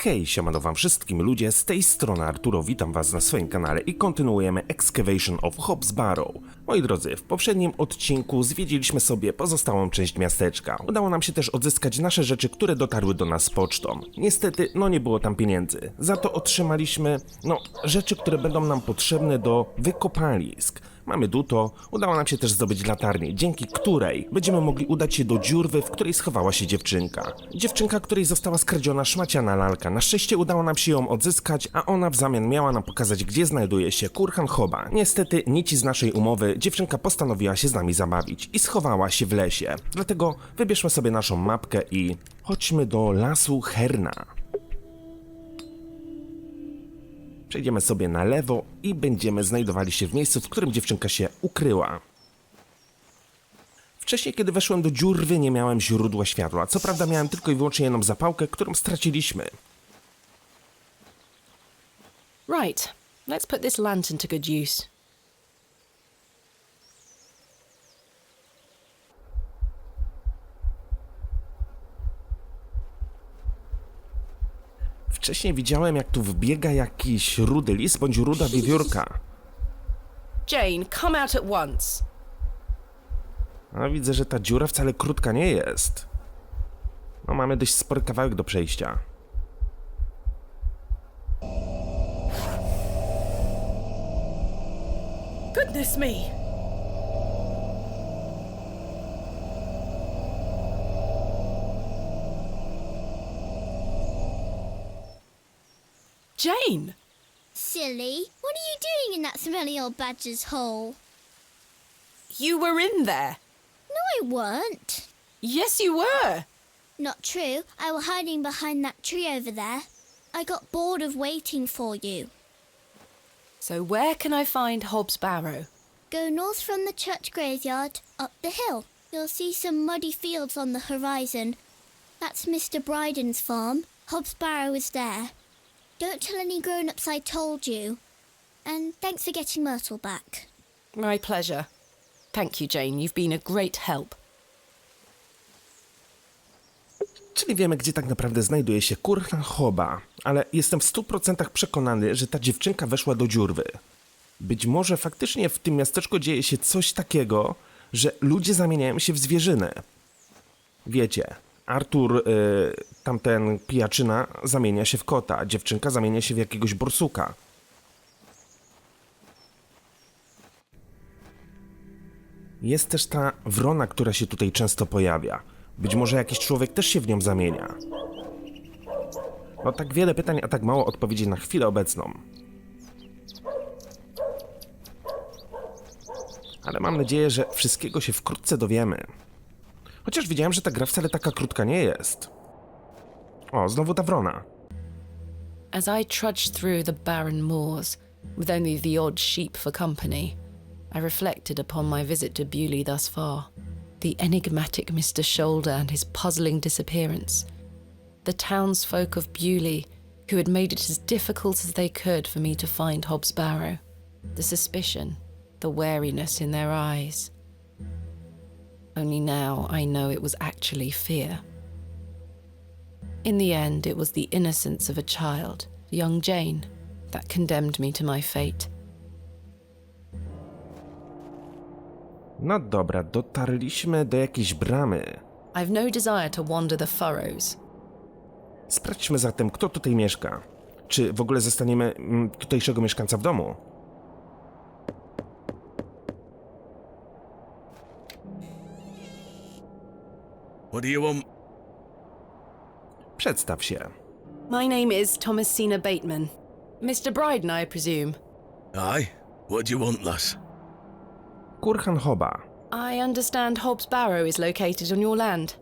Hej, siemano wam wszystkim ludzie, z tej strony Arturo, witam was na swoim kanale i kontynuujemy Excavation of Hoba's Barrow. Moi drodzy, w poprzednim odcinku zwiedziliśmy sobie pozostałą część miasteczka. Udało nam się też odzyskać nasze rzeczy, które dotarły do nas pocztą. Niestety, nie było tam pieniędzy. Za to otrzymaliśmy, rzeczy, które będą nam potrzebne do wykopalisk. Mamy duto, udało nam się też zdobyć latarnię, dzięki której będziemy mogli udać się do dziurwy, w której schowała się dziewczynka. Dziewczynka, której została skradziona szmaciana lalka. Na szczęście udało nam się ją odzyskać, a ona w zamian miała nam pokazać, gdzie znajduje się Kurhan Hoba. Niestety, nici z naszej umowy, dziewczynka postanowiła się z nami zabawić i schowała się w lesie. Dlatego wybierzmy sobie naszą mapkę i chodźmy do lasu Herna. Przejdziemy sobie na lewo i będziemy znajdowali się w miejscu, w którym dziewczynka się ukryła. Wcześniej, kiedy weszłem do dziurwy, nie miałem źródła światła. Co prawda miałem tylko i wyłącznie jedną zapałkę, którą straciliśmy. Right, let's put this lantern to good use. Wcześniej widziałem, jak tu wbiega jakiś rudy lis bądź ruda wiewiórka. Jane, come out at once. A widzę, że ta dziura wcale krótka nie jest. Mamy dość spory kawałek do przejścia. Goodness me. Jane! Silly, what are you doing in that smelly old badger's hole? You were in there. No, I weren't. Yes, you were. Not true. I was hiding behind that tree over there. I got bored of waiting for you. So where can I find Hoba's Barrow? Go north from the church graveyard, up the hill. You'll see some muddy fields on the horizon. That's Mr. Bryden's farm. Hoba's Barrow is there. Don't tell any grown-ups I told you. And thanks for getting Myrtle back. My pleasure. Thank you, Jane. You've been a great help. Czyli wiemy, gdzie tak naprawdę znajduje się Kurhan Hoba, ale jestem w 100% przekonany, że ta dziewczynka weszła do dziurwy. Być może faktycznie w tym miasteczku dzieje się coś takiego, że ludzie zamieniają się w zwierzynę. Wiecie, Artur, tamten pijaczyna, zamienia się w kota, a dziewczynka zamienia się w jakiegoś borsuka. Jest też ta wrona, która się tutaj często pojawia. Być może jakiś człowiek też się w nią zamienia. Tak wiele pytań, a tak mało odpowiedzi na chwilę obecną. Ale mam nadzieję, że wszystkiego się wkrótce dowiemy. Chociaż widziałem, że ta gra wcale taka krótka nie jest. Znowu ta wrona. As I trudged through the barren moors, with only the odd sheep for company, I reflected upon my visit to Bewley thus far. The enigmatic Mr. Shoulder and his puzzling disappearance. The townsfolk of Bewley, who had made it as difficult as they could for me to find Hoba's Barrow. The suspicion, the wariness in their eyes. Only now I know it was actually fear. In the end, it was the innocence of a child, young Jane, that condemned me to my fate. No dobra, dotarliśmy do jakiejś bramy. I've no desire to wander the furrows. Sprawdźmy zatem, kto tutaj mieszka. Czy w ogóle zostaniemy tutejszego mieszkańca w domu? What do you want? Przedstaw się. My name is Thomasina Bateman. Mr. Bryden, I presume. Aye? What do you want, lass? Kurhan Hoba. I understand Hoba's Barrow is located on your land.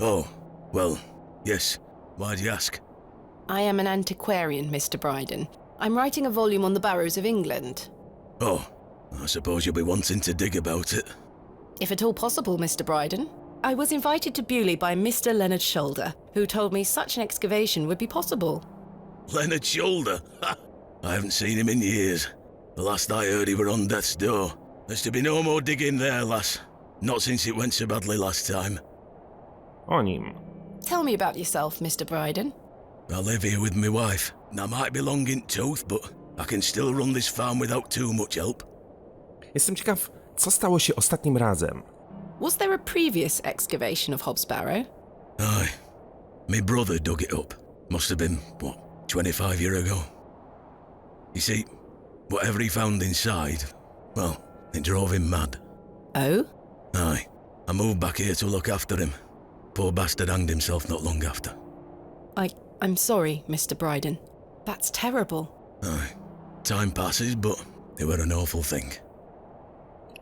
Oh, well, yes. Why do you ask? I am an antiquarian, Mr. Bryden. I'm writing a volume on the barrows of England. Oh, I suppose you'll be wanting to dig about it. If at all possible, Mr. Bryden. I was invited to Bewley by Mr. Leonard Shoulder, who told me such an excavation would be possible. Leonard Shoulder? Ha! I haven't seen him in years. The last I heard he were on death's door. There's to be no more digging there, lass. Not since it went so badly last time. O nim. Tell me about yourself, Mr. Bryden. I live here with my wife. And I might be long in tooth, but I can still run this farm without too much help. Jestem ciekaw, co stało się ostatnim razem. Was there a previous excavation of Hobbs Barrow? Aye. My brother dug it up. Must have been, 25 years ago. You see, whatever he found inside, well, it drove him mad. Oh? Aye. I moved back here to look after him. Poor bastard hanged himself not long after. I'm sorry, Mr. Bryden. That's terrible. Aye. Time passes, but it were an awful thing.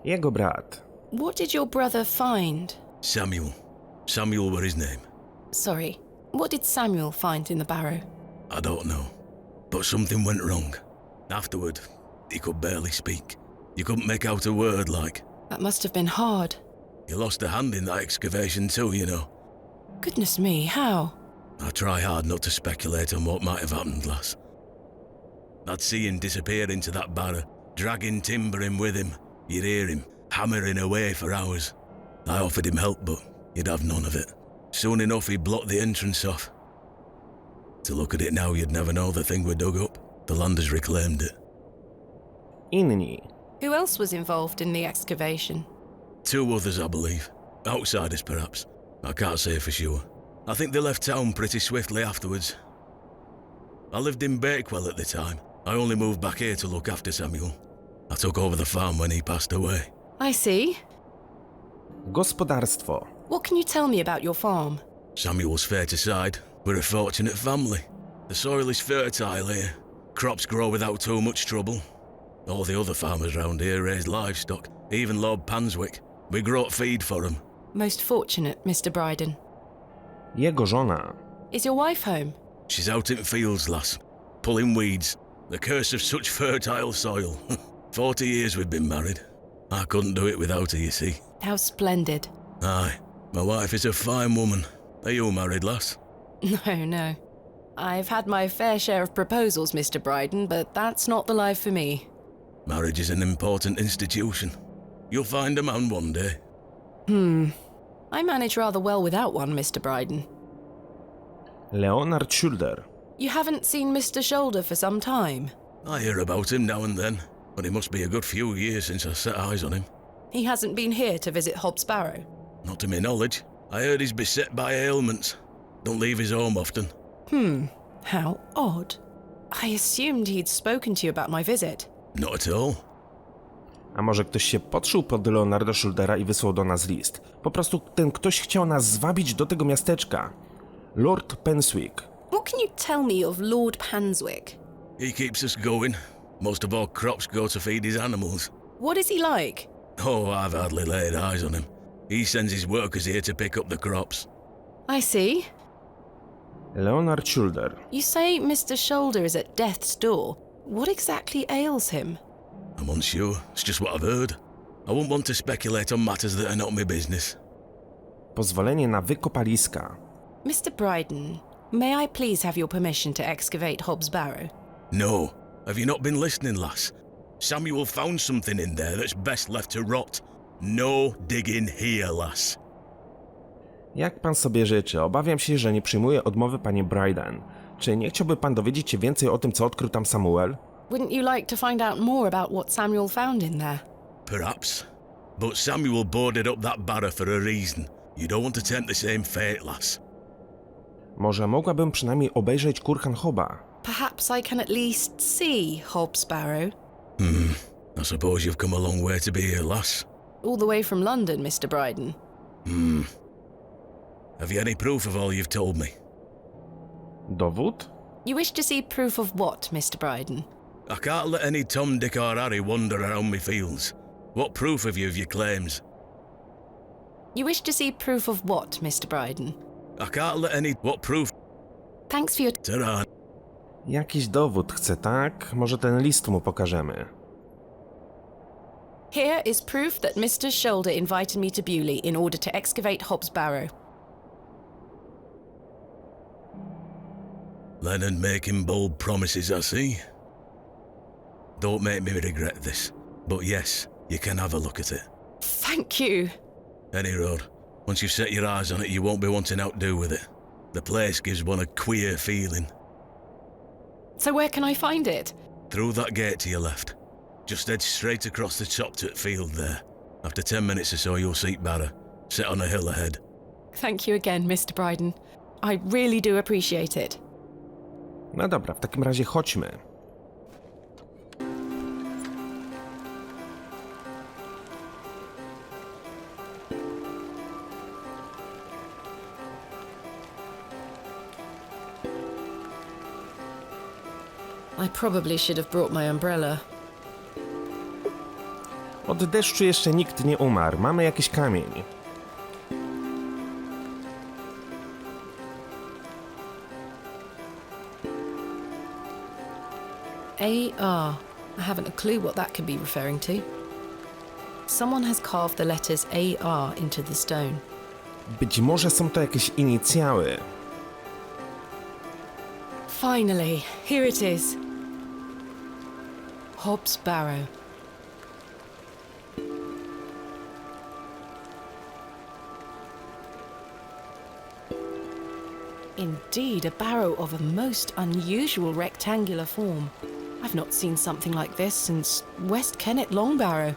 Jego brat. What did your brother find? Samuel. Samuel were his name. Sorry, what did Samuel find in the barrow? I don't know. But something went wrong. Afterward, he could barely speak. You couldn't make out a word like. That must have been hard. He lost a hand in that excavation too, you know. Goodness me, how? I try hard not to speculate on what might have happened, lass. I'd see him disappear into that barrow, dragging timber in with him. You'd hear him hammering away for hours. I offered him help, but he'd have none of it. Soon enough, he blocked the entrance off. To look at it now, you'd never know the thing were dug up. The land has reclaimed it. Inni. Who else was involved in the excavation? 2 others, I believe. Outsiders, perhaps. I can't say for sure. I think they left town pretty swiftly afterwards. I lived in Bakewell at the time. I only moved back here to look after Samuel. I took over the farm when he passed away. I see. Gospodarstwo. What can you tell me about your farm? Samuel's fate aside, we're a fortunate family. The soil is fertile here. Crops grow without too much trouble. All the other farmers round here raise livestock, even Lord Panswick. We grow feed for him. Most fortunate, Mr. Bryden. Jego żona. Is your wife home? She's out in fields, lass, pulling weeds. The curse of such fertile soil. 40 years we've been married. I couldn't do it without her, you see. How splendid. Aye, my wife is a fine woman. Are you married, lass? No. I've had my fair share of proposals, Mr. Bryden, but that's not the life for me. Marriage is an important institution. You'll find a man one day. I manage rather well without one, Mr. Bryden. Leonard Schulder. You haven't seen Mr. Shoulder for some time. I hear about him now and then, but it must be a good few years since I set eyes on him. He hasn't been here to visit Hobbs Barrow. Not to my knowledge. I heard he's beset by ailments. Don't leave his home often. How odd. I assumed he'd spoken to you about my visit. Not at all. A może ktoś się podszył pod Leonarda Schuldera i wysłał do nas list? Po prostu ten ktoś chciał nas zwabić do tego miasteczka. Lord Penswick. What can you tell me of Lord Panswick? He keeps us going. Most of our crops go to feed his animals. What is he like? Oh, I've hardly laid eyes on him. He sends his workers here to pick up the crops. I see. Leonard Schulder. You say Mr. Shoulder is at death's door. What exactly ails him? I'm unsure. It's just what I've heard. I wouldn't want to speculate on matters that are not my business. Pozwolenie na wykopaliska. Mr. Bryden, may I please have your permission to excavate Hobbs Barrow? No. Have you not been listening, lass? Samuel found something in there that's best left to rot. No digging here, lass. Jak pan sobie życzy? Obawiam się, że nie przyjmuje odmowy panie Bryden. Czy nie chciałby pan dowiedzieć się więcej o tym, co odkrył tam Samuel? Wouldn't you like to find out more about what Samuel found in there? Perhaps. But Samuel boarded up that barrow for a reason. You don't want to tempt the same fate, lass. Może mogłabym przynajmniej obejrzeć Kurhan Hoba. Perhaps I can at least see Hobbs Barrow. I suppose you've come a long way to be here, lass. All the way from London, Mr. Bryden. Have you any proof of all you've told me? Dowód? You wish to see proof of what, Mr. Bryden? I can't let any Tom, Dick or Harry wander around me fields. What proof have you of your claims? You wish to see proof of what, Mr. Bryden? I can't let any... What proof? Thanks for your... Ta-ra. Jakiś dowód chce, tak? Może ten list mu pokażemy. Here is proof that Mr. Shoulder invited me to Bewley in order to excavate Hobbs Barrow. Leonard making bold promises, I see. Don't make me regret this. But yes, you can have a look at it. Thank you. Any road. Once you've set your eyes on it, you won't be wanting outdo with it. The place gives one a queer feeling. So where can I find it? Through that gate to your left. Just head straight across the top to the field there. After 10 minutes or so, you'll see Barrow, set on a hill ahead. Thank you again, Mr. Bryden. I really do appreciate it. No dobra, w takim razie chodźmy. I probably should have brought my umbrella. Od deszczu jeszcze nikt nie umarł. Mamy jakiś kamień. A-R. I haven't a clue what that could be referring to. Someone has carved the letters A-R into the stone. Być może są to jakieś inicjały. Finally, here it is. Hobbs Barrow. Indeed, a barrow of a most unusual rectangular form. I've not seen something like this since West Kennet Long Barrow.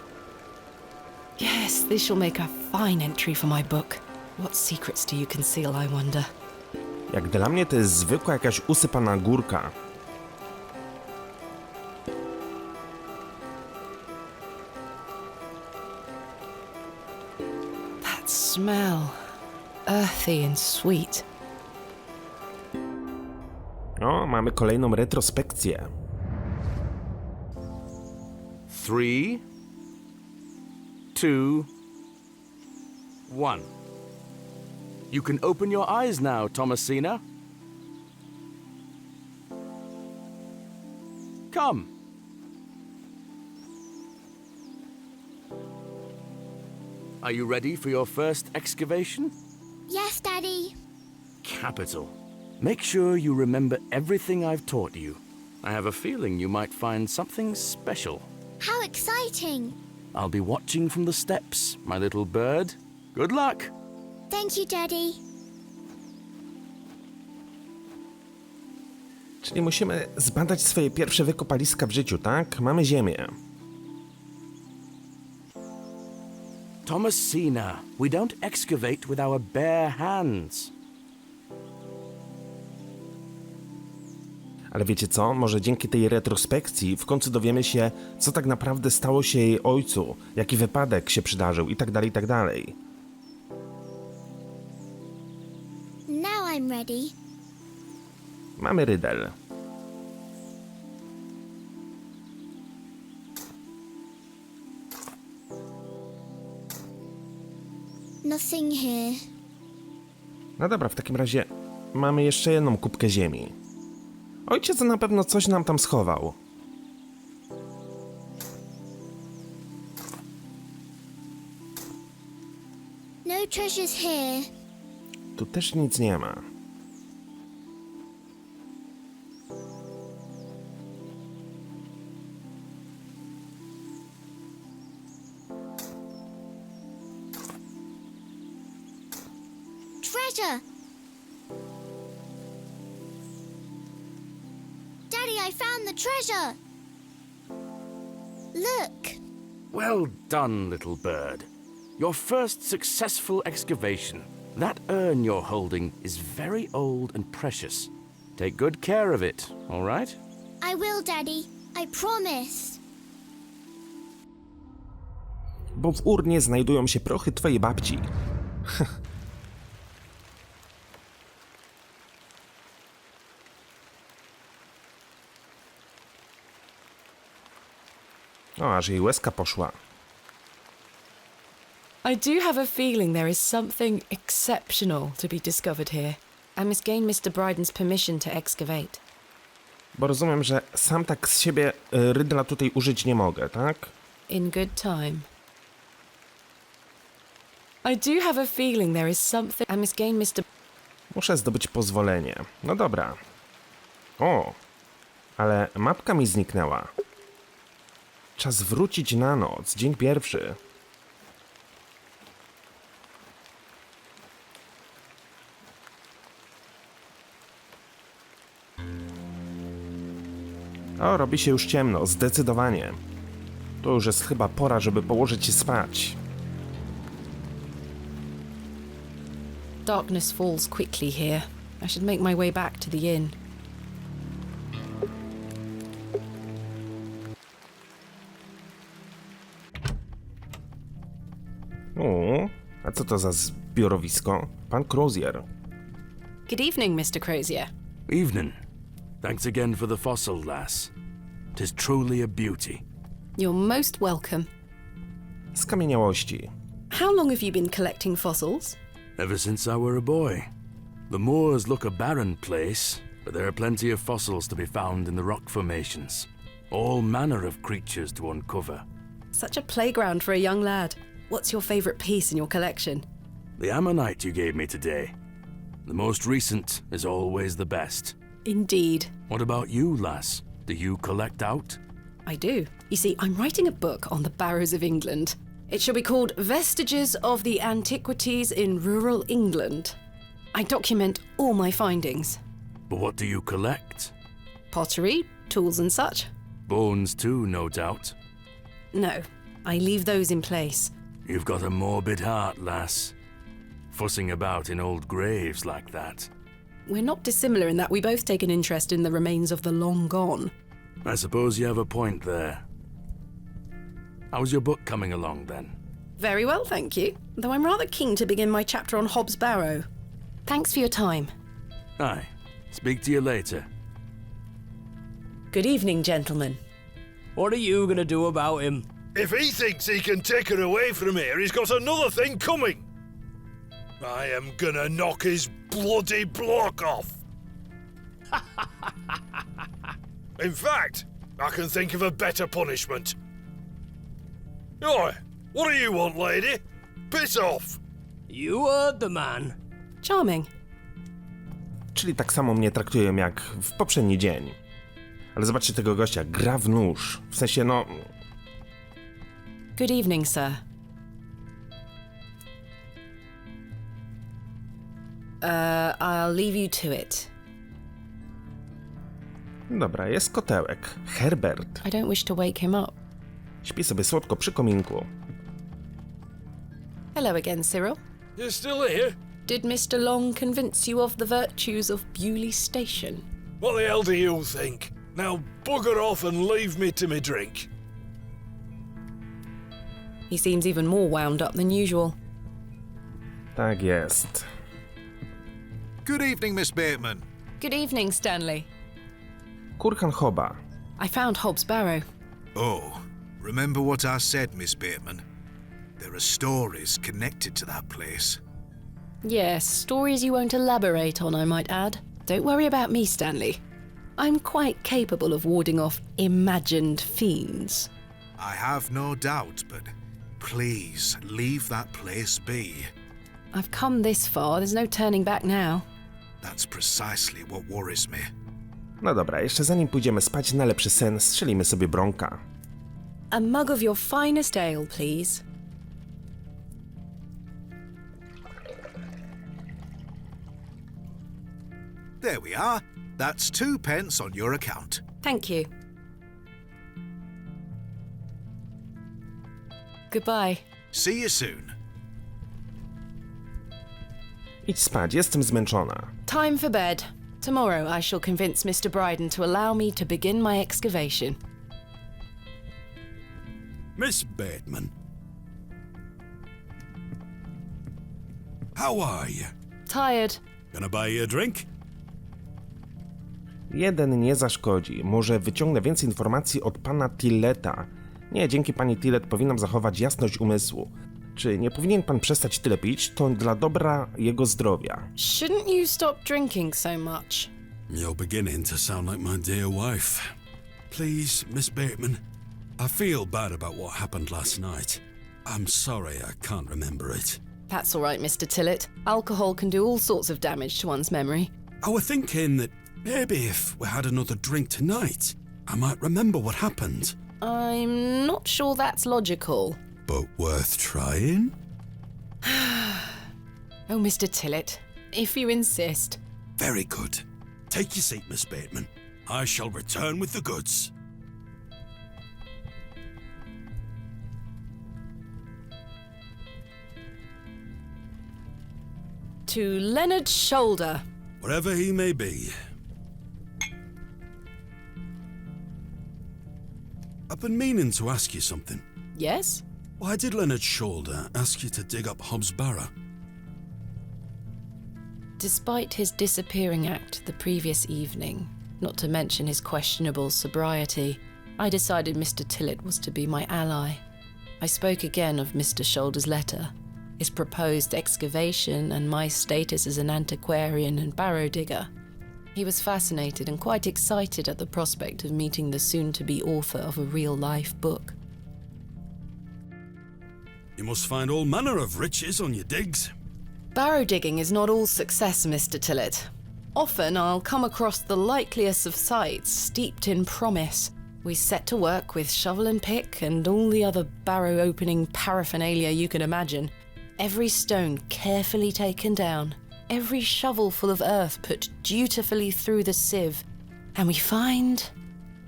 Yes, this shall make a fine entry for my book. What secrets do you conceal, I wonder? Jak dla mnie to jest zwykła jakaś usypana górka. That smell. Earthy and sweet. O, mamy kolejną retrospekcję. 3, 2, 1. You can open your eyes now, Thomasina. Come. Are you ready for your first excavation? Yes, Daddy. Capital. Make sure you remember everything I've taught you. I have a feeling you might find something special. How exciting. I'll be watching from the steps, my little bird. Good luck! Thank you, Daddy. Czyli musimy zbadać swoje pierwsze wykopaliska w życiu, tak? Mamy ziemię. Thomasina, we don't excavate with our bare hands. Ale wiecie co? Może dzięki tej retrospekcji w końcu dowiemy się, co tak naprawdę stało się jej ojcu, jaki wypadek się przydarzył i tak dalej, i tak dalej. Now I'm ready. Mamy rydel. Nothing here. No dobra, w takim razie mamy jeszcze jedną kubkę ziemi. Ojciec na pewno coś nam tam schował. No treasures here. Tu też nic nie ma. Treasure! Daddy, I found the treasure! Look! Well done, little bird. Your first successful excavation. That urn you're holding is very old and precious. Take good care of it, all right? I will, Daddy. I promise. Bo w urnie znajdują się prochy twojej babci. O, aż jej łezka poszła. I do have a feeling there is something exceptional to be discovered here. I must gain Mr. Bryden's permission to excavate. Bo rozumiem, że sam tak z siebie rydla tutaj użyć nie mogę, tak? In good time. I do have a feeling there is something... I must gain Mr. Muszę zdobyć pozwolenie. No dobra. O, ale mapka mi zniknęła. Czas wrócić na noc, dzień pierwszy. O, robi się już ciemno, zdecydowanie. To już jest chyba pora, żeby położyć się spać. Darkness falls quickly here. I should make my way back to the inn. O, a co to za zbiorowisko? Pan Crozier. Good evening, Mr. Crozier. Evening. Thanks again for the fossil, lass. 'Tis truly a beauty. You're most welcome. Skamieniałości. How long have you been collecting fossils? Ever since I were a boy. The moors look a barren place, but there are plenty of fossils to be found in the rock formations. All manner of creatures to uncover. Such a playground for a young lad. What's your favourite piece in your collection? The ammonite you gave me today. The most recent is always the best. Indeed. What about you, lass? Do you collect out? I do. You see, I'm writing a book on the Barrows of England. It shall be called Vestiges of the Antiquities in Rural England. I document all my findings. But what do you collect? Pottery, tools and such. Bones too, no doubt. No, I leave those in place. You've got a morbid heart, lass. Fussing about in old graves like that. We're not dissimilar in that we both take an interest in the remains of the long gone. I suppose you have a point there. How's your book coming along, then? Very well, thank you. Though I'm rather keen to begin my chapter on Hobbs Barrow. Thanks for your time. Aye. Speak to you later. Good evening, gentlemen. What are you gonna do about him? If he thinks he can take her away from here, he's got another thing coming. I am gonna knock his bloody block off. In fact, I can think of a better punishment. Oi, what do you want, lady? Piss off! You heard the man. Charming. Czyli tak samo mnie traktują jak w poprzedni dzień. Ale zobaczcie tego gościa, gra w nóż. W sensie, no... Good evening, sir. I'll leave you to it. Dobra, jest kotełek. Herbert. I don't wish to wake him up. Śpi sobie słodko przy kominku. Hello again, Cyril. You're still here? Did Mr. Long convince you of the virtues of Bewley Station? What the hell do you think? Now bugger off and leave me to me drink. He seems even more wound up than usual. Tak jest. Good evening, Miss Bateman. Good evening, Stanley. Kurhan Hoba. I found Hobbs Barrow. Oh, remember what I said, Miss Bateman? There are stories connected to that place. Yes, stories you won't elaborate on, I might add. Don't worry about me, Stanley. I'm quite capable of warding off imagined fiends. I have no doubt, but please leave that place be. I've come this far, there's no turning back now. That's precisely what worries me. No dobra, jeszcze zanim pójdziemy spać na lepszy sen, strzelimy sobie bronka. A mug of your finest ale, please. There we are. That's 2 pence on your account. Thank you. Goodbye. See you soon. Idź spać, jestem zmęczona. Time for bed. Tomorrow I shall convince Mr. Bryden to allow me to begin my excavation. Miss Bateman. How are you? Tired. Gonna buy you a drink? Jeden nie zaszkodzi. Może wyciągnę więcej informacji od pana Tilleta. Nie, dzięki pani Tillet powinnam zachować jasność umysłu. Czy nie powinien pan przestać tyle pić? To dla dobra jego zdrowia. Shouldn't you stop drinking so much? You're beginning to sound like my dear wife. Please, Miss Bateman, I feel bad about what happened last night. I'm sorry I can't remember it. That's all right, Mr. Tillet. Alcohol can do all sorts of damage to one's memory. I was thinking that maybe if we had another drink tonight, I might remember what happened. I'm not sure that's logical. But worth trying? Oh, Mr. Tillet, if you insist. Very good. Take your seat, Miss Bateman. I shall return with the goods. To Leonard Shoulder. Wherever he may be. I've been meaning to ask you something. Yes? Why did Leonard Shoulder ask you to dig up Hobbs Barrow? Despite his disappearing act the previous evening, not to mention his questionable sobriety, I decided Mr. Tillett was to be my ally. I spoke again of Mr. Shoulder's letter, his proposed excavation, and my status as an antiquarian and barrow digger. He was fascinated and quite excited at the prospect of meeting the soon-to-be author of a real-life book. You must find all manner of riches on your digs. Barrow digging is not all success, Mr. Tillett. Often I'll come across the likeliest of sites steeped in promise. We set to work with shovel and pick and all the other barrow opening paraphernalia you can imagine. Every stone carefully taken down, every shovel full of earth put dutifully through the sieve, and we find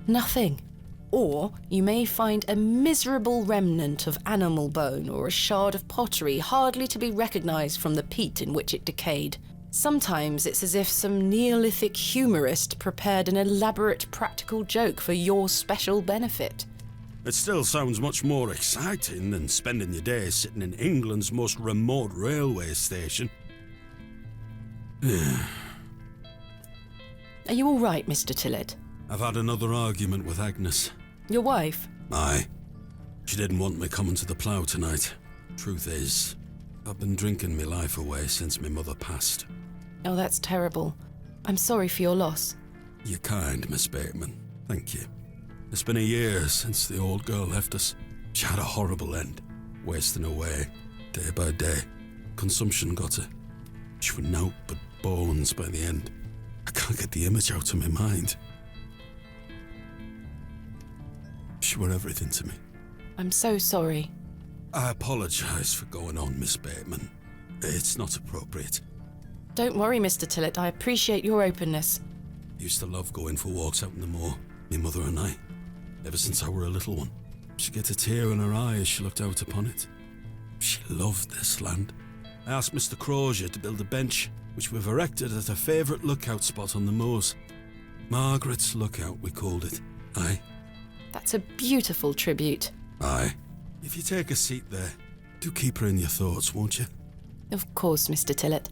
nothing. Or you may find a miserable remnant of animal bone or a shard of pottery hardly to be recognised from the peat in which it decayed. Sometimes it's as if some Neolithic humorist prepared an elaborate practical joke for your special benefit. It still sounds much more exciting than spending your days sitting in England's most remote railway station. Are you all right, Mr. Tillett? I've had another argument with Agnes. Your wife? Aye. She didn't want me coming to the plough tonight. Truth is, I've been drinking my life away since my mother passed. Oh, that's terrible. I'm sorry for your loss. You're kind, Miss Bateman. Thank you. It's been a year since the old girl left us. She had a horrible end, wasting away, day by day. Consumption got her. She was naught but bones by the end. I can't get the image out of my mind. She were everything to me. I'm so sorry. I apologise for going on, Miss Bateman. It's not appropriate. Don't worry, Mr. Tillett. I appreciate your openness. I used to love going for walks out in the moor, my mother and I, ever since I were a little one. She'd get a tear in her eye as she looked out upon it. She loved this land. I asked Mr. Crozier to build a bench, which we've erected at her favourite lookout spot on the moors. Margaret's Lookout, we called it. Aye. That's a beautiful tribute. Aye. If you take a seat there, do keep her in your thoughts, won't you? Of course, Mr. Tillett.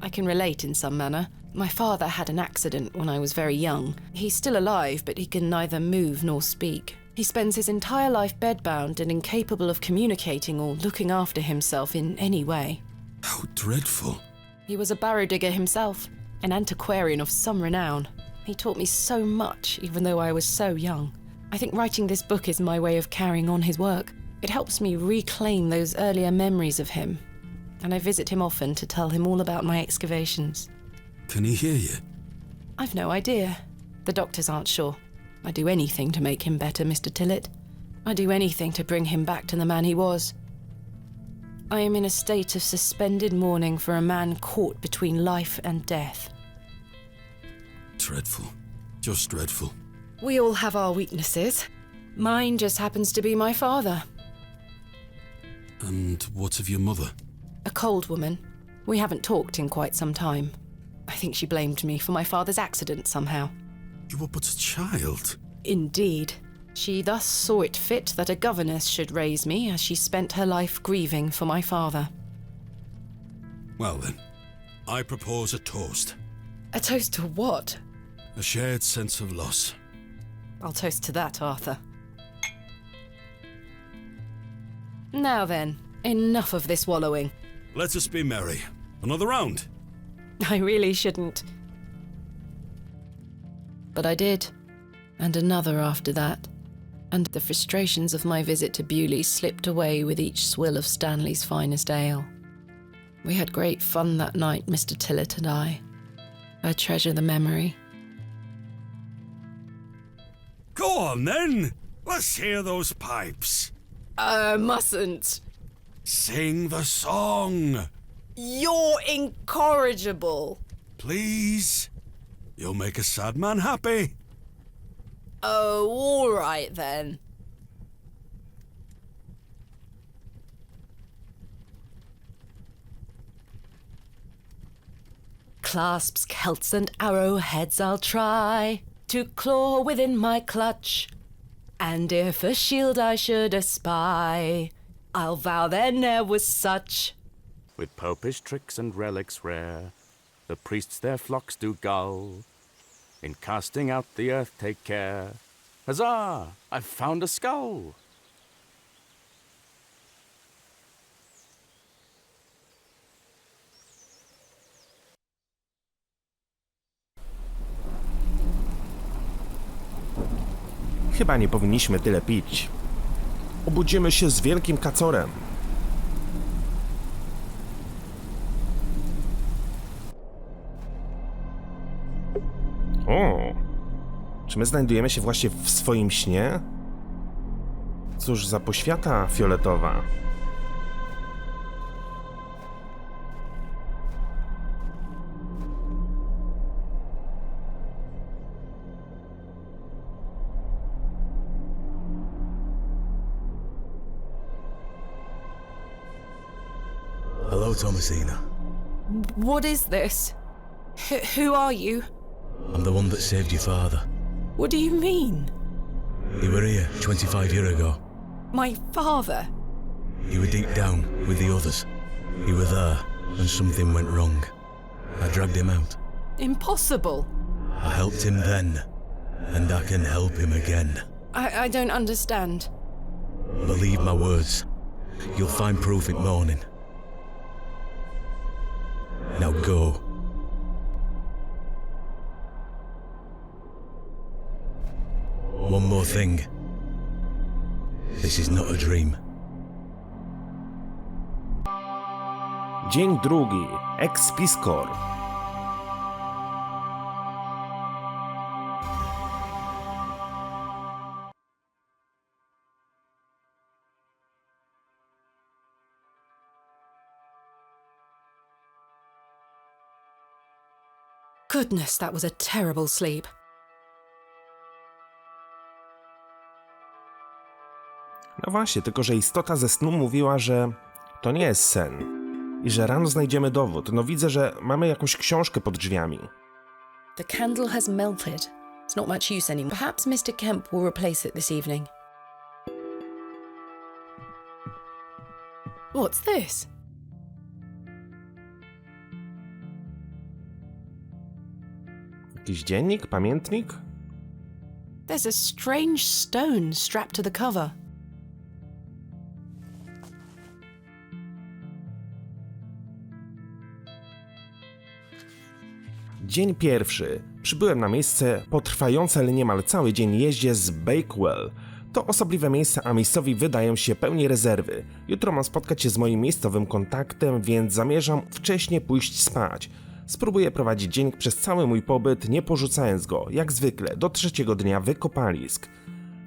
I can relate in some manner. My father had an accident when I was very young. He's still alive, but he can neither move nor speak. He spends his entire life bedbound and incapable of communicating or looking after himself in any way. How dreadful. He was a barrow digger himself, an antiquarian of some renown. He taught me so much, even though I was so young. I think writing this book is my way of carrying on his work. It helps me reclaim those earlier memories of him, and I visit him often to tell him all about my excavations. Can he hear you? I've no idea. The doctors aren't sure. I'd do anything to make him better, Mr. Tillett. I'd do anything to bring him back to the man he was. I am in a state of suspended mourning for a man caught between life and death. Dreadful. Just dreadful. We all have our weaknesses. Mine just happens to be my father. And what of your mother? A cold woman. We haven't talked in quite some time. I think she blamed me for my father's accident somehow. You were but a child. Indeed. She thus saw it fit that a governess should raise me as she spent her life grieving for my father. Well then, I propose a toast. A toast to what? A shared sense of loss. I'll toast to that, Arthur. Now then, enough of this wallowing. Let us be merry. Another round. I really shouldn't. But I did. And another after that. And the frustrations of my visit to Bewley slipped away with each swill of Stanley's finest ale. We had great fun that night, Mr. Tillett and I. I treasure the memory. Go on then. Let's hear those pipes. Mustn't. Sing the song. You're incorrigible. Please. You'll make a sad man happy. Oh, all right then. Clasps, celts, and arrowheads I'll try to claw within my clutch. And if a shield I should espy, I'll vow there ne'er was such. With popish tricks and relics rare, the priests their flocks do gull. In casting out the earth take care. Huzzah! I've found a skull! Chyba nie powinniśmy tyle pić. Obudzimy się z wielkim kacorem. O! Czy my znajdujemy się właśnie w swoim śnie? Cóż za poświata fioletowa. Hello, Thomasina. What is this? Who are you? I'm the one that saved your father. What do you mean? You were here 25 years ago. My father? You were deep down with the others. You were there, and something went wrong. I dragged him out. Impossible. I helped him then, and I can help him again. I don't understand. Believe my words. You'll find proof in morning. Now go. One more thing. This is not a dream. Dzień drugi. Expiskor. Goodness, that was a terrible sleep. No właśnie, tylko że istota ze snu mówiła, że to nie jest sen i że rano znajdziemy dowód. No widzę, że mamy jakąś książkę pod drzwiami. The candle has melted. It's not much use anymore. Perhaps Mr. Kemp will replace it this evening. What's this? Jakiś dziennik? Pamiętnik? There's a strange stone strapped to the cover. Dzień pierwszy. Przybyłem na miejsce po trwający, ale niemal cały dzień jeździe z Bakewell. To osobliwe miejsce, a miejscowi wydają się pełni rezerwy. Jutro mam spotkać się z moim miejscowym kontaktem, więc zamierzam wcześnie pójść spać. Spróbuję prowadzić dzień przez cały mój pobyt, nie porzucając go, jak zwykle, do trzeciego dnia wykopalisk.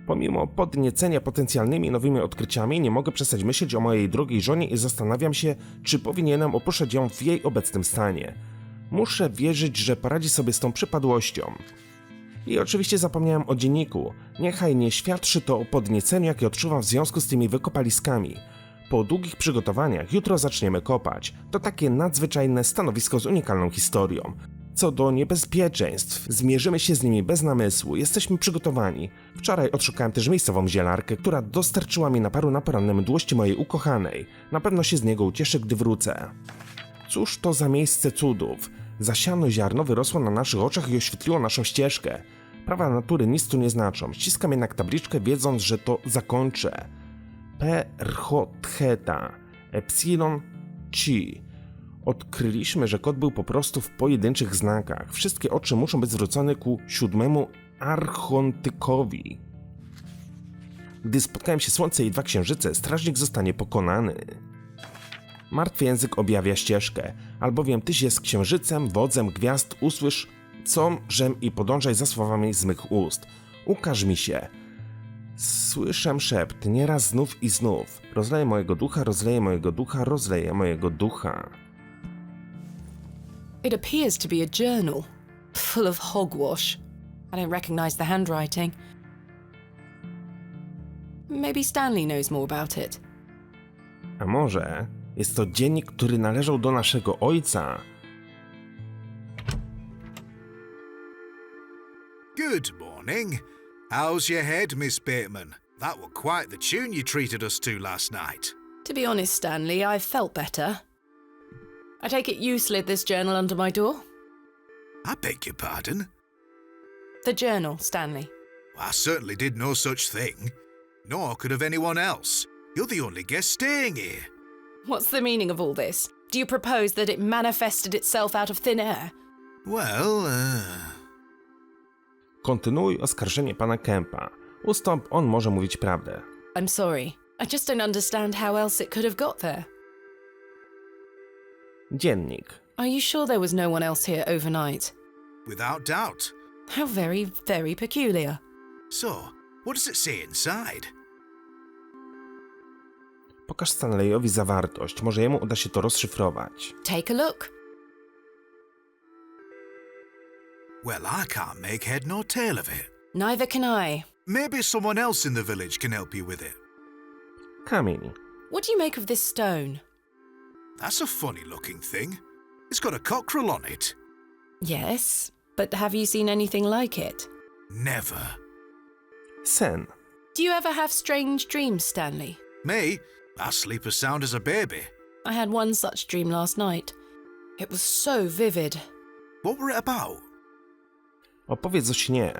Pomimo podniecenia potencjalnymi nowymi odkryciami, nie mogę przestać myśleć o mojej drogiej żonie i zastanawiam się, czy powinienem opuszczać ją w jej obecnym stanie. Muszę wierzyć, że poradzi sobie z tą przypadłością. I oczywiście zapomniałem o dzienniku. Niechaj nie świadczy to o podnieceniu, jakie odczuwam w związku z tymi wykopaliskami. Po długich przygotowaniach jutro zaczniemy kopać. To takie nadzwyczajne stanowisko z unikalną historią. Co do niebezpieczeństw, zmierzymy się z nimi bez namysłu, jesteśmy przygotowani. Wczoraj odszukałem też miejscową zielarkę, która dostarczyła mi naparu na poranne mdłości mojej ukochanej. Na pewno się z niego ucieszę, gdy wrócę. Cóż to za miejsce cudów? Zasiano ziarno wyrosło na naszych oczach i oświetliło naszą ścieżkę. Prawa natury nic tu nie znaczą. Ściskam jednak tabliczkę, wiedząc, że to zakończę. Perchotheta, epsilon, chi. Odkryliśmy, że kod był po prostu w pojedynczych znakach. Wszystkie oczy muszą być zwrócone ku 7. archontykowi. Gdy spotkają się słońce i 2 księżyce, strażnik zostanie pokonany. Martwy język objawia ścieżkę, albowiem tyś jest księżycem, wodzem gwiazd, usłysz co, żem i podążaj za słowami z mych ust. Ukaż mi się. Słyszę szept, nieraz znów i znów. Rozleję mojego ducha, rozleję mojego ducha, rozleję mojego ducha. It appears to be a journal. full of hogwash. I don't recognize the handwriting. Maybe Stanley knows more about it. A może jest to dziennik, który należał do naszego ojca? Good morning. How's your head, Miss Bateman? That was quite the tune you treated us to last night. To be honest, Stanley, I felt better. I take it you slid this journal under my door? I beg your pardon? The journal, Stanley. I certainly did no such thing. Nor could have anyone else. You're the only guest staying here. What's the meaning of all this? Do you propose that it manifested itself out of thin air? Well, Kontynuuj oskarżenie pana Kempa. Ustąp, on może mówić prawdę. I'm sorry. I just don't understand how else it could have got there. Dziennik. Are you sure there was no one else here overnight? without doubt. How very, very peculiar. So, what does it say inside? Pokaż Stanleyowi zawartość, może jemu uda się to rozszyfrować. Take a look. Well, I can't make head nor tail of it. Neither can I. Maybe someone else in the village can help you with it. Kamień. What do you make of this stone? That's a funny-looking thing. It's got a cockerel on it. Yes, but have you seen anything like it? Never. Sen. Do you ever have strange dreams, Stanley? Me? I sleep as sound as a baby. I had one such dream last night. It was so vivid. What were it about? Opowiedz o śnie.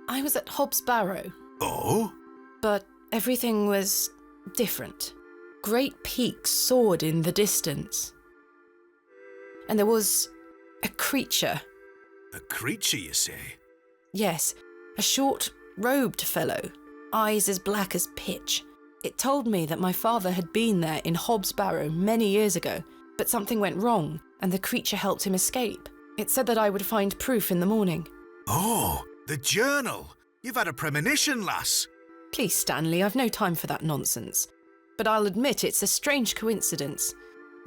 I was at Hobbs Barrow, Oh? but everything was different. Great peaks soared in the distance. And there was a creature. A creature, you say? Yes, a short, robed fellow, eyes as black as pitch. It told me that my father had been there in Hobbs Barrow many years ago, but something went wrong and the creature helped him escape. It said that I would find proof in the morning. Oh, the journal. You've had a premonition, lass. Please, Stanley, I've no time for that nonsense. But I'll admit it's a strange coincidence.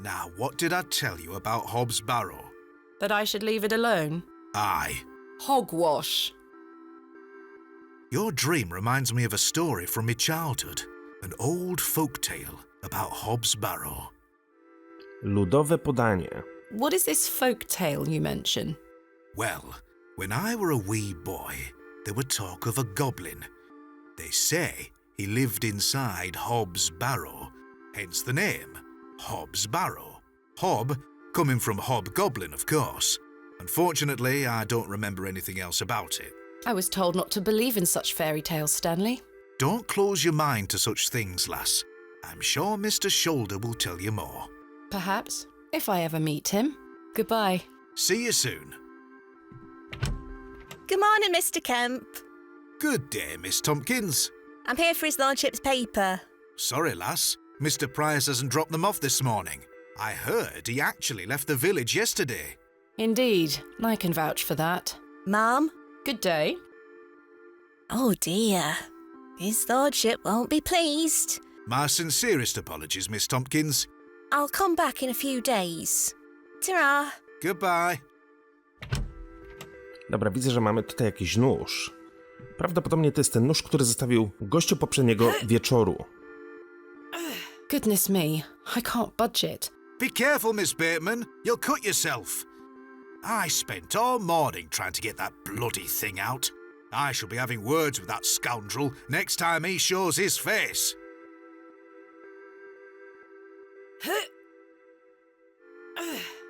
Now, what did I tell you about Hobbs Barrow? That I should leave it alone? Aye. Hogwash. Your dream reminds me of a story from my childhood. An old folk tale about Hobbs Barrow. Ludowe podanie. What is this folk tale you mention? Well, when I were a wee boy, there were talk of a goblin. They say he lived inside Hobbs Barrow, hence the name, Hobbs Barrow. Hob, coming from hobgoblin, of course. Unfortunately, I don't remember anything else about it. I was told not to believe in such fairy tales, Stanley. Don't close your mind to such things, lass. I'm sure Mr. Shoulder will tell you more. Perhaps, if I ever meet him. Goodbye. See you soon. Good morning, Mr. Kemp. Good day, Miss Tompkins. I'm here for his lordship's paper. Sorry, lass. Mr. Price hasn't dropped them off this morning. I heard he actually left the village yesterday. Indeed, I can vouch for that. Ma'am? Good day. Oh dear. His lordship won't be pleased. My sincerest apologies, Miss Tompkins. I'll come back in a few days. Ta-ra. Goodbye. Dobra, widzę, że mamy tutaj jakiś nóż. Prawdopodobnie to jest ten nóż, który zostawił gościu poprzedniego wieczoru. Goodness me, I can't budge it. Be careful, Miss Bateman. You'll cut yourself. I spent all morning trying to get that bloody thing out. I shall be having words with that scoundrel next time he shows his face.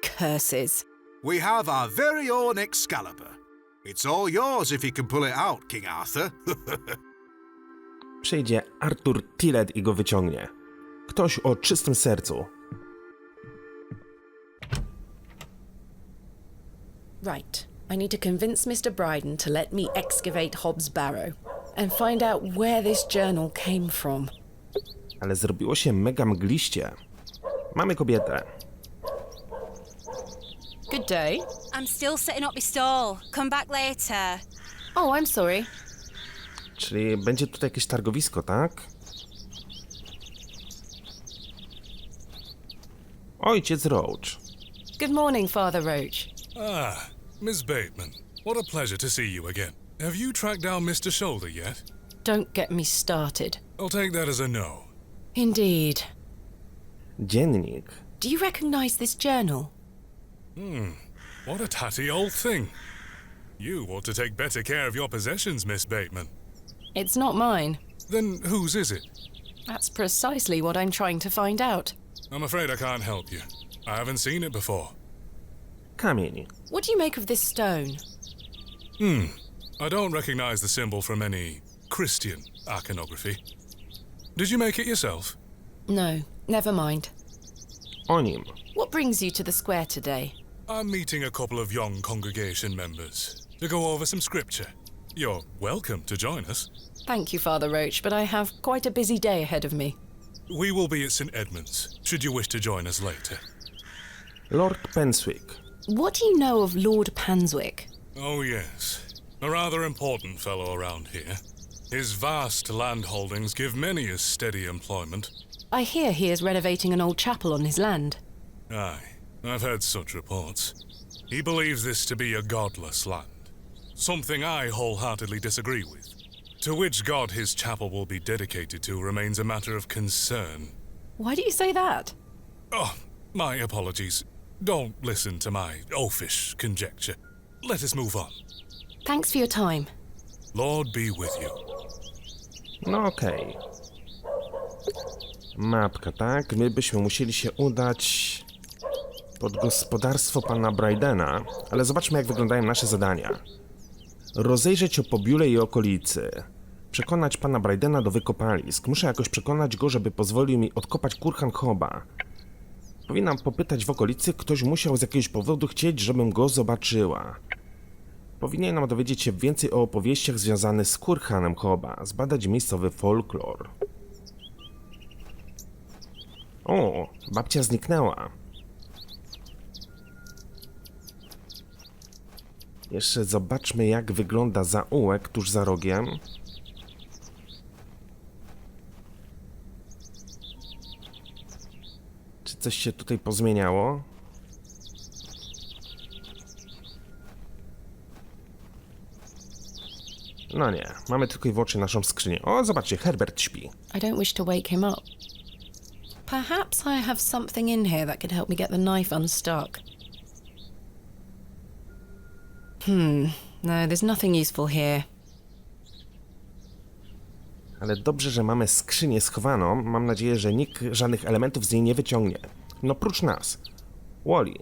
Curses. We have our very own Excalibur. It's all yours if you can pull it out, King Arthur. Przyjdzie Arthur Tillet i go wyciągnie. Ktoś o czystym sercu. Right, I need to convince Mr. Bryden to let me excavate Hobbs Barrow and find out where this journal came from. Ale zrobiło się mega mgliście. Mamy kobietę. Good day. I'm still setting up my stall. Come back later. Oh, I'm sorry. Czyli będzie tutaj jakieś targowisko, tak? Ojciec Roach. Good morning, Father Roach. Ah, Miss Bateman. What a pleasure to see you again. Have you tracked down Mr. Shoulder yet? Don't get me started. I'll take that as a no. Indeed. Dziennik. Do you recognize this journal? What a tatty old thing. You ought to take better care of your possessions, Miss Bateman. It's not mine. Then whose is it? That's precisely what I'm trying to find out. I'm afraid I can't help you. I haven't seen it before. Kamień. What do you make of this stone? I don't recognize the symbol from any Christian iconography. Did you make it yourself? No, never mind. O nim. What brings you to the square today? I'm meeting a couple of young congregation members to go over some scripture. You're welcome to join us. Thank you, Father Roach, but I have quite a busy day ahead of me. We will be at St. Edmund's, should you wish to join us later. Lord Penswick. What do you know of Lord Panswick? Oh yes, a rather important fellow around here. His vast land holdings give many a steady employment. I hear he is renovating an old chapel on his land. Aye, I've heard such reports. He believes this to be a godless land, something I wholeheartedly disagree with. To which god his chapel will be dedicated to remains a matter of concern. Why do you say that? Oh, my apologies. Don't listen to my oafish conjecture. Let us move on. Thanks for your time. Lord be with you. No okej. Mapka, tak? My byśmy musieli się udać pod gospodarstwo pana Brydena, ale zobaczmy, jak wyglądają nasze zadania. Rozejrzeć się po Biule i okolicy. Przekonać pana Brydena do wykopalisk. Muszę jakoś przekonać go, żeby pozwolił mi odkopać Kurhan Hoba. Powinnam popytać w okolicy, ktoś musiał z jakiegoś powodu chcieć, żebym go zobaczyła. Powinienem dowiedzieć się więcej o opowieściach związanych z Kurhanem Hoba, zbadać miejscowy folklor. O, babcia zniknęła. Jeszcze zobaczmy, jak wygląda zaułek tuż za rogiem. Czy coś się tutaj pozmieniało? No nie, mamy tylko i wyłącznie naszą skrzynię. O, zobaczcie, Herbert śpi. I don't wish to wake him up. Perhaps I have something in here that could help me get the knife unstuck. No, there's nothing useful here. Ale dobrze, że mamy skrzynię schowaną. Mam nadzieję, że nikt żadnych elementów z niej nie wyciągnie. No prócz nas. Wally.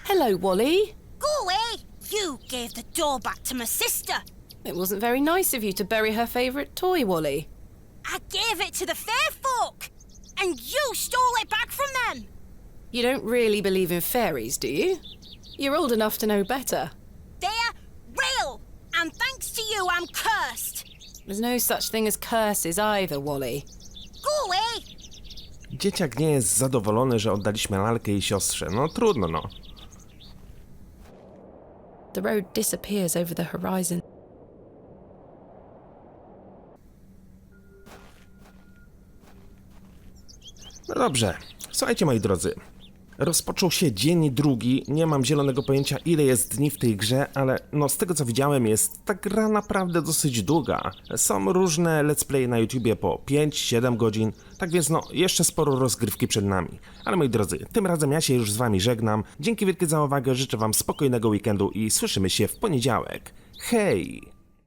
Hello, Wally. Go away! You gave the door back to my sister. It wasn't very nice of you to bury her favourite toy, Wally. I gave it to the fair folk, and you stole it back from them. You don't really believe in fairies, do you? You're old enough to know better. They're real, and thanks to you, I'm cursed. There's no such thing as curses either, Wally. Go away! Dzieciak nie jest zadowolony, że oddaliśmy lalkę jej siostrze. No trudno, no. The road disappears over the horizon. No dobrze. Słuchajcie, moi drodzy. Rozpoczął się dzień drugi, nie mam zielonego pojęcia, ile jest dni w tej grze, ale no z tego co widziałem jest ta gra naprawdę dosyć długa. Są różne let's play na YouTubie po 5-7 godzin, tak więc no jeszcze sporo rozgrywki przed nami. Ale moi drodzy, tym razem ja się już z wami żegnam, dzięki wielkie za uwagę, życzę wam spokojnego weekendu i słyszymy się w poniedziałek. Hej!